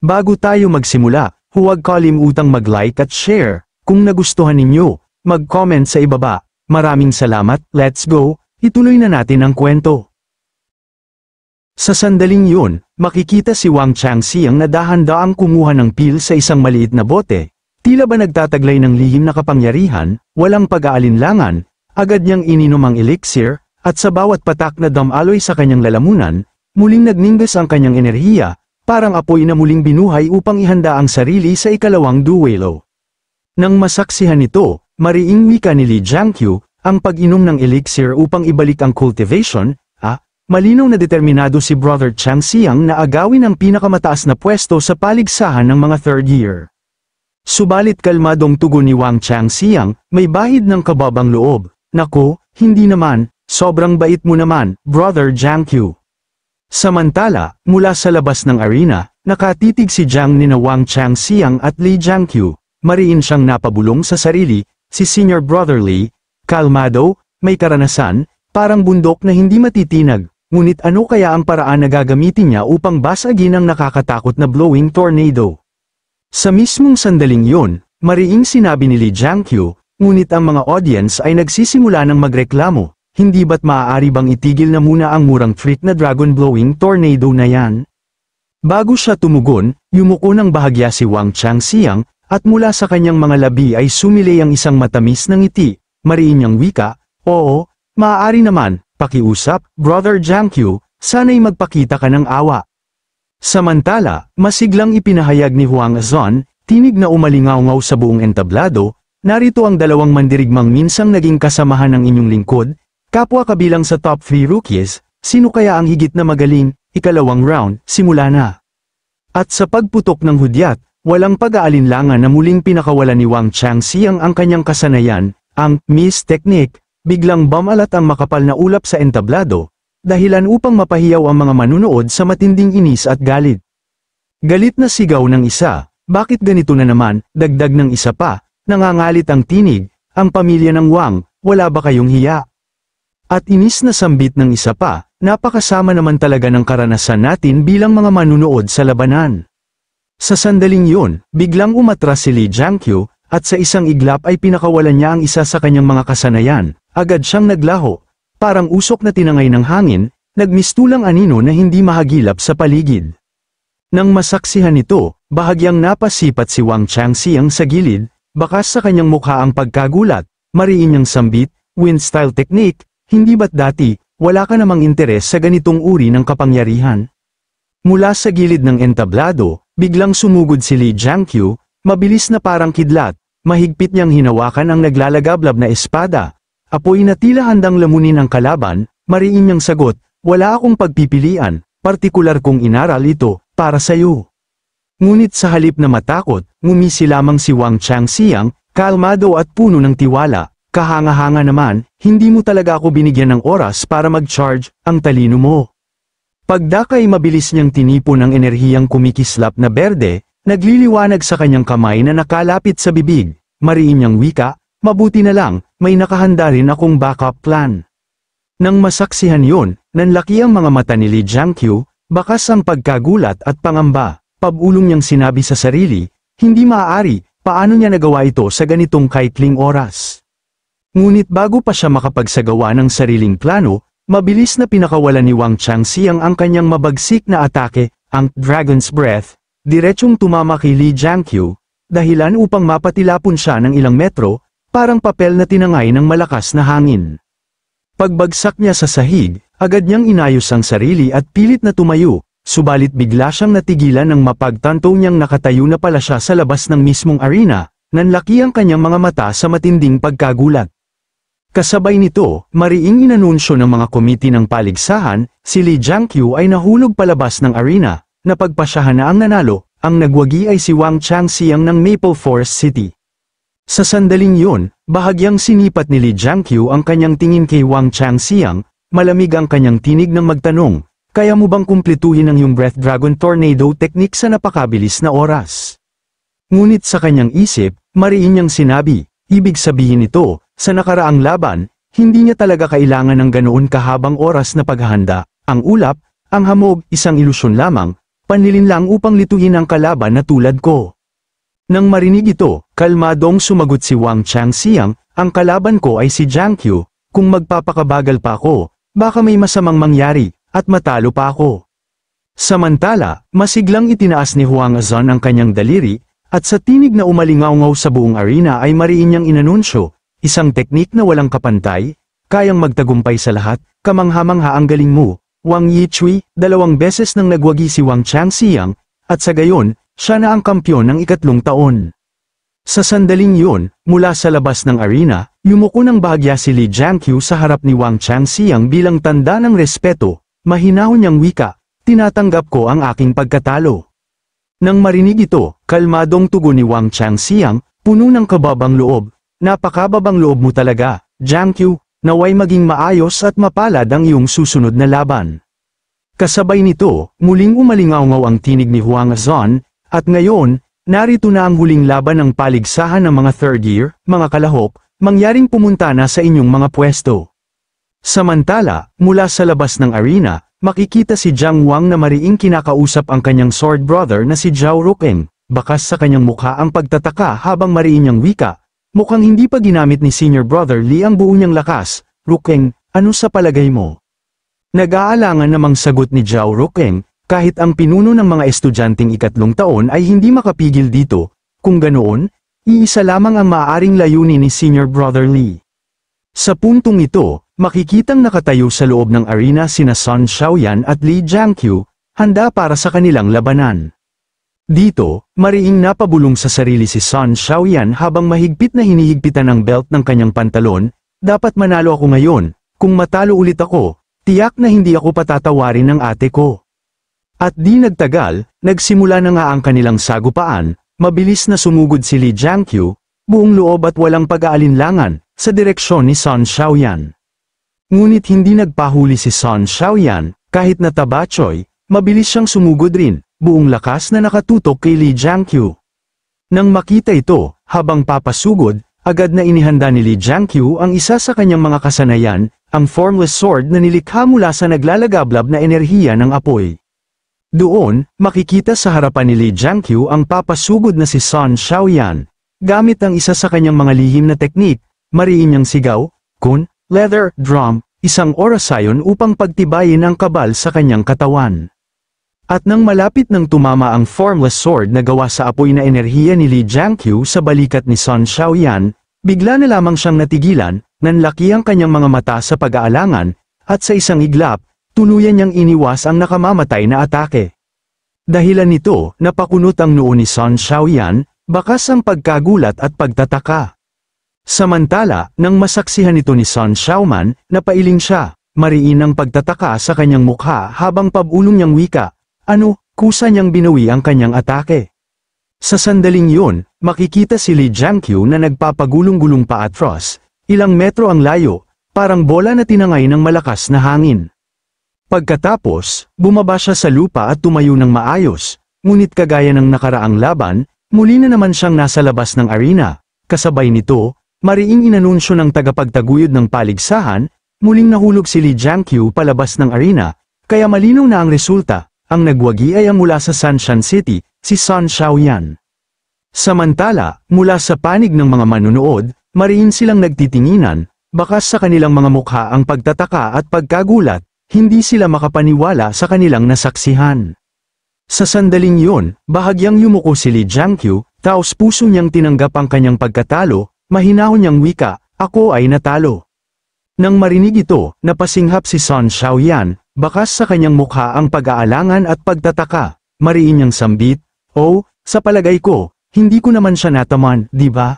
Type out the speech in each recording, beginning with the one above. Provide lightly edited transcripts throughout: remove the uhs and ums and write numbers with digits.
Bago tayo magsimula, huwag kalimutang mag-like at share. Kung nagustuhan ninyo, mag-comment sa ibaba. Maraming salamat, let's go, ituloy na natin ang kwento. Sa sandaling yun, makikita si Wang Changxiang na dahan-daang kumuha ng pil sa isang maliit na bote. Tila ba nagtataglay ng lihim na kapangyarihan, walang pag-aalinlangan, agad niyang ininom ang elixir, at sa bawat patak na damaloy sa kanyang lalamunan, muling nagninggas ang kanyang enerhiya, parang apoy na muling binuhay upang ihanda ang sarili sa ikalawang duelo. Nang masaksihan nito, mariing wika ni Li Jiangqiu, ang pag-inom ng elixir upang ibalik ang cultivation, malinaw na determinado si Brother Changxiang na agawin ang pinakamataas na pwesto sa paligsahan ng mga third year. Subalit kalmadong tugon ni Wang Changxiang, may bahid ng kababang loob. Nako, hindi naman, sobrang bait mo naman, Brother Jiangqiu. Samantala, mula sa labas ng arena, nakatitig si Jiang nina Wang Changxiang at Li Jiangqiu. Mariin siyang napabulong sa sarili, si Senior Brother Li, kalmado, may karanasan, parang bundok na hindi matitinag. Ngunit ano kaya ang paraan na gagamitin niya upang basagin ang nakakatakot na blowing tornado? Sa mismong sandaling yun, mariing sinabi ni Li Jiangqiu, ngunit ang mga audience ay nagsisimula ng magreklamo, hindi ba't maaari bang itigil na muna ang murang trick na dragon blowing tornado na yan? Bago siya tumugon, yumuko ng bahagya si Wang Changxiang, at mula sa kanyang mga labi ay sumilay ang isang matamis na ngiti, mariin niyang wika, oo, maaari naman. Pakiusap, Brother Jiangqiu, sana'y magpakita ka ng awa. Samantala, masiglang ipinahayag ni Huang Zon, tinig na umalingaw-ngaw sa buong entablado, narito ang dalawang mandirigmang minsang naging kasamahan ng inyong lingkod, kapwa kabilang sa top 3 rookies, sino kaya ang higit na magaling, ikalawang round, simula na. At sa pagputok ng hudyat, walang pag-aalinlangan na muling pinakawalan ni Wang Changxiang ang kanyang kasanayan, ang Miss Technique. Biglang bumalat ang makapal na ulap sa entablado, dahilan upang mapahiyaw ang mga manunood sa matinding inis at galit. Galit na sigaw ng isa, bakit ganito na naman, dagdag ng isa pa, nangangalit ang tinig, ang pamilya ng Wang, wala ba kayong hiya? At inis na sambit ng isa pa, napakasama naman talaga ng karanasan natin bilang mga manunood sa labanan. Sa sandaling yun, biglang umatras si Li Jiangqiu, at sa isang iglap ay pinakawalan niya ang isa sa kanyang mga kasanayan. Agad siyang naglaho, parang usok na tinangay ng hangin, nagmistulang anino na hindi mahagilap sa paligid. Nang masaksihan ito, bahagyang napasipat si Wang Changxiang sa gilid, bakas sa kanyang mukha ang pagkagulat, mariin niyang sambit, wind style technique, hindi ba't dati, wala ka namang interes sa ganitong uri ng kapangyarihan? Mula sa gilid ng entablado, biglang sumugod si Li Jiangqiu, mabilis na parang kidlat, mahigpit niyang hinawakan ang naglalagablab na espada. Apoy na tila handang lamunin ang kalaban, mariin niyang sagot, wala akong pagpipilian, partikular kong inaral ito, para sa'yo. Ngunit sa halip na matakot, ngumisi lamang si Wang Changxiang, kalmado at puno ng tiwala, kahanga-hanga naman, hindi mo talaga ako binigyan ng oras para mag-charge, ang talino mo. Pagdakay mabilis niyang tinipon ang enerhiyang kumikislap na berde, nagliliwanag sa kanyang kamay na nakalapit sa bibig, mariin niyang wika, mabuti na lang, may nakahanda rin akong backup plan. Nang masaksihan yun, nanlaki ang mga mata ni Li Jiangqiu, bakas ang pagkagulat at pangamba, pabulong niyang sinabi sa sarili, hindi maaari, paano niya nagawa ito sa ganitong kaikling oras. Ngunit bago pa siya makapagsagawa ng sariling plano, mabilis na pinakawalan ni Wang Changxiang ang kanyang mabagsik na atake, ang Dragon's Breath, diretsong tumama kay Li Jiangqiu, dahilan upang mapatilapon siya ng ilang metro, parang papel na tinangay ng malakas na hangin. Pagbagsak niya sa sahig, agad niyang inayos ang sarili at pilit na tumayo, subalit bigla siyang natigilan nang mapagtanto niyang nakatayo na pala siya sa labas ng mismong arena, nanlaki ang kanyang mga mata sa matinding pagkagulat. Kasabay nito, mariing inanunsyo ng mga komite ng paligsahan, si Li Jiangqiu ay nahulog palabas ng arena, napagpasyahan na ang nanalo, ang nagwagi ay si Wang Changxiang ng Maple Forest City. Sa sandaling yun, bahagyang sinipat ni Li Jiangqiu ang kanyang tingin kay Wang Changxiang, malamig ang kanyang tinig nang magtanong, kaya mo bang kumpletuhin ang iyong Breath Dragon Tornado technique sa napakabilis na oras? Ngunit sa kanyang isip, mariin niyang sinabi, ibig sabihin nito, sa nakaraang laban, hindi niya talaga kailangan ng ganoon kahabang oras na paghahanda, ang ulap, ang hamog, isang ilusyon lamang, panlilin lang upang lituhin ang kalaban na tulad ko. Nang marinig ito, kalmadong sumagot si Wang Changxiang, ang kalaban ko ay si Jiang Qiu, kung magpapakabagal pa ako, baka may masamang mangyari, at matalo pa ako. Samantala, masiglang itinaas ni Huang Azan ang kanyang daliri, at sa tinig na umalingaw-ngaw sa buong arena ay mariin niyang inanunsyo, isang teknik na walang kapantay, kayang magtagumpay sa lahat, kamangha-mangha ang galing mo, Wang Yichui. 2 beses nang nagwagi si Wang Changxiang, at sa gayon, siya na ang kampyon ng 3 taon. Sa sandaling yun, mula sa labas ng arena, yumuko ng bahagya si Li Jiangqiu sa harap ni Wang Changxiang bilang tanda ng respeto, mahinahon niyang wika, tinatanggap ko ang aking pagkatalo. Nang marinig ito, kalmadong tugon ni Wang Changxiang, puno ng kababang loob, napakababang loob mo talaga, Jiangqiu, naway maging maayos at mapalad ang iyong susunod na laban. Kasabay nito, muling umalingaw-ngaw ang tinig ni Huang Azan, at ngayon, narito na ang huling laban ng paligsahan ng mga third year, mga kalahok, mangyaring pumunta na sa inyong mga pwesto. Samantala, mula sa labas ng arena, makikita si Jiang Wang na mariing kinakausap ang kanyang sword brother na si Zhao Rukeng, bakas sa kanyang mukha ang pagtataka habang mariin niyang wika, mukhang hindi pa ginamit ni senior brother Li ang buo niyang lakas. Rukeng, ano sa palagay mo? Nag-aalangan namang sagot ni Zhao Rukeng, kahit ang pinuno ng mga estudyanteng 3 taon ay hindi makapigil dito, kung ganoon, iisa lamang ang maaaring layunin ni senior brother Li. Sa puntong ito, makikitang nakatayo sa loob ng arena sina Sun Xiaoyan at Li Jiangqiu, handa para sa kanilang labanan. Dito, mariing napabulong sa sarili si Sun Xiaoyan habang mahigpit na hinihigpitan ang belt ng kanyang pantalon, dapat manalo ako ngayon, kung matalo ulit ako, tiyak na hindi ako patatawarin ng ate ko. At di nagtagal, nagsimula na nga ang kanilang sagupaan, mabilis na sumugod si Li Jiangqiu, buong loob at walang pag-aalinlangan, sa direksyon ni Sun Xiaoyan. Ngunit hindi nagpahuli si Sun Xiaoyan, kahit na tabachoy, mabilis siyang sumugod rin, buong lakas na nakatutok kay Li Jiangqiu. Nang makita ito, habang papasugod, agad na inihanda ni Li Jiangqiu ang isa sa kanyang mga kasanayan, ang formless sword na nilikha mula sa naglalagablab na enerhiya ng apoy. Doon, makikita sa harapan ni Li Jiangqiu ang papasugod na si Sun Xiaoyan, gamit ang isa sa kanyang mga lihim na teknik, mariin niyang sigaw, kun, leather, drum, isang orasayon upang pagtibayin ang kabal sa kanyang katawan. At nang malapit nang tumama ang formless sword na gawa sa apoy na enerhiya ni Li Jiangqiu sa balikat ni Sun Xiaoyan, bigla na lamang siyang natigilan, nanlaki ang kanyang mga mata sa pag-aalangan, at sa isang iglap, tuluyan niyang iniwas ang nakamamatay na atake. Dahilan nito, napakunot ang noo ni Sun Xiaoyan, bakas ang pagkagulat at pagtataka. Samantala, nang masaksihan ito ni Sun Xiaoman, napailing siya, mariin ang pagtataka sa kanyang mukha habang pabulong niyang wika, ano, kusa niyang binawi ang kanyang atake. Sa sandaling yun, makikita si Li Jiangqiu na nagpapagulong-gulong paatros, ilang metro ang layo, parang bola na tinangay ng malakas na hangin. Pagkatapos, bumaba siya sa lupa at tumayo ng maayos, ngunit kagaya ng nakaraang laban, muli na naman siyang nasa labas ng arena. Kasabay nito, mariing inanunsyo ng tagapagtaguyod ng paligsahan, muling nahulog si Li Jiangqiu palabas ng arena, kaya malinaw na ang resulta, ang nagwagi ay ang mula sa Sanshan City, si Sun Xiaoyan. Samantala, mula sa panig ng mga manunood, mariin silang nagtitinginan, bakas sa kanilang mga mukha ang pagtataka at pagkagulat, hindi sila makapaniwala sa kanilang nasaksihan. Sa sandaling yun, bahagyang yumuko si Li Jiangqiu, taos puso niyang tinanggap ang kanyang pagkatalo, mahinahon niyang wika, ako ay natalo. Nang marinig ito, napasinghap si Sun Xiaoyan, bakas sa kanyang mukha ang pag-aalangan at pagtataka, mariin niyang sambit, oh, sa palagay ko, hindi ko naman siya nataman, di ba?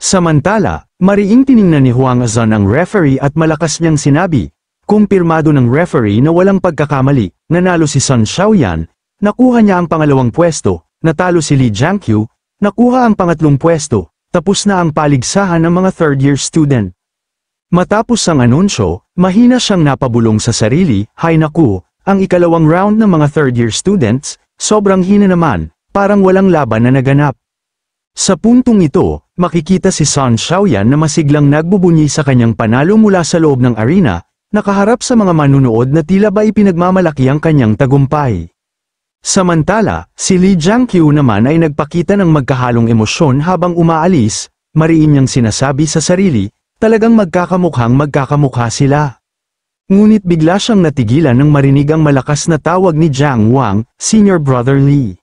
Samantala, mariing tiningnan ni Huang Azan ang referee at malakas niyang sinabi, kumpirmado ng referee na walang pagkakamali, nanalo si Sun Xiaoyan, nakuha niya ang pangalawang pwesto, natalo si Li Jiangqiu, nakuha ang pangatlong pwesto, tapos na ang paligsahan ng mga third-year student. Matapos ang anunsyo, mahina siyang napabulong sa sarili, hay naku, ang ikalawang round ng mga third-year students, sobrang hina naman, parang walang laban na naganap. Sa puntong ito, makikita si Sun Xiaoyan na masiglang nagbubunyi sa kanyang panalo mula sa loob ng arena, nakaharap sa mga manunood na tila ba ipinagmamalaki ang kanyang tagumpay. Samantala, si Lee Jiangqiu naman ay nagpakita ng magkahalong emosyon habang umaalis, mariin niyang sinasabi sa sarili, talagang magkakamukha sila. Ngunit bigla siyang natigilan nang marinig ang malakas na tawag ni Jiang Wang, Senior Brother Lee.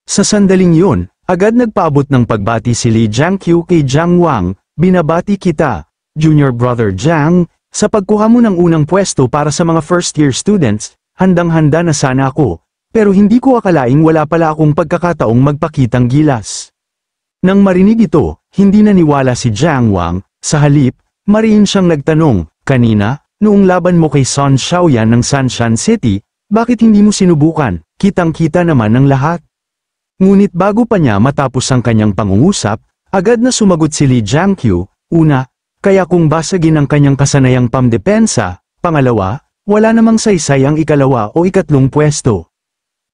Sa sandaling yun, agad nagpaabot ng pagbati si Lee Jiangqiu kay Jiang Wang, binabati kita, Junior Brother Jiang, sa pagkuha mo ng unang pwesto para sa mga first-year students, handang-handa na sana ako. Pero hindi ko akalaing wala pala akong pagkakataong magpakitang gilas. Nang marinig ito, hindi naniwala si Jiang Wang, sa halip, mariin siyang nagtanong, kanina, noong laban mo kay Sun Xiaoyan ng Sanshan City, bakit hindi mo sinubukan, kitang-kita naman ng lahat. Ngunit bago pa niya matapos ang kanyang pangungusap, agad na sumagot si Lee Jiangqiu, una, kaya kung basagin ang kanyang kasanayang pamdepensa, pangalawa, wala namang saysay ang ikalawa o ikatlong pwesto.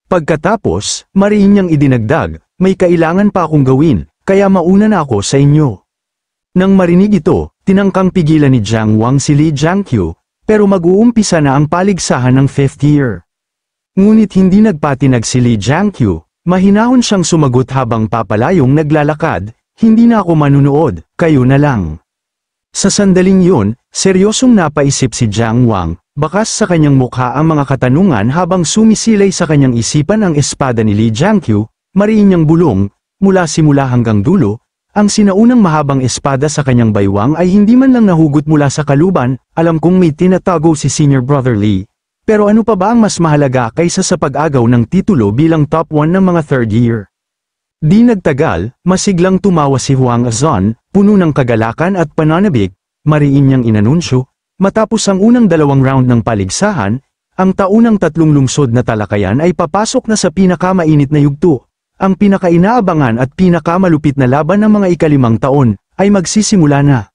Pagkatapos, mariin niyang idinagdag, may kailangan pa akong gawin, kaya mauna na ako sa inyo. Nang marinig ito, tinangkang pigilan ni Jiang Wang si Lee Jiangqiu, pero mag-uumpisa na ang paligsahan ng 5th year. Ngunit hindi nagpatinag si Lee Jiangqiu, mahinahon siyang sumagot habang papalayong naglalakad, hindi na ako manunood, kayo na lang. Sa sandaling yun, seryosong napaisip si Jiang Wang, bakas sa kanyang mukha ang mga katanungan habang sumisilay sa kanyang isipan ang espada ni Lee Jiangqiu, mariin niyang bulong, mula simula hanggang dulo, ang sinaunang mahabang espada sa kanyang baywang ay hindi man lang nahugot mula sa kaluban, alam kong may tinatago si Senior Brother Lee. Pero ano pa ba ang mas mahalaga kaysa sa pag-agaw ng titulo bilang top 1 ng mga 3rd year? Di nagtagal, masiglang tumawa si Huang Azon, puno ng kagalakan at pananabik, mariin niyang inanunsyo, matapos ang unang 2 round ng paligsahan, ang taunang 3 lungsod na talakayan ay papasok na sa pinakamainit na yugto. Ang pinakainaabangan at pinakamalupit na laban ng mga ika-5 taon, ay magsisimula na.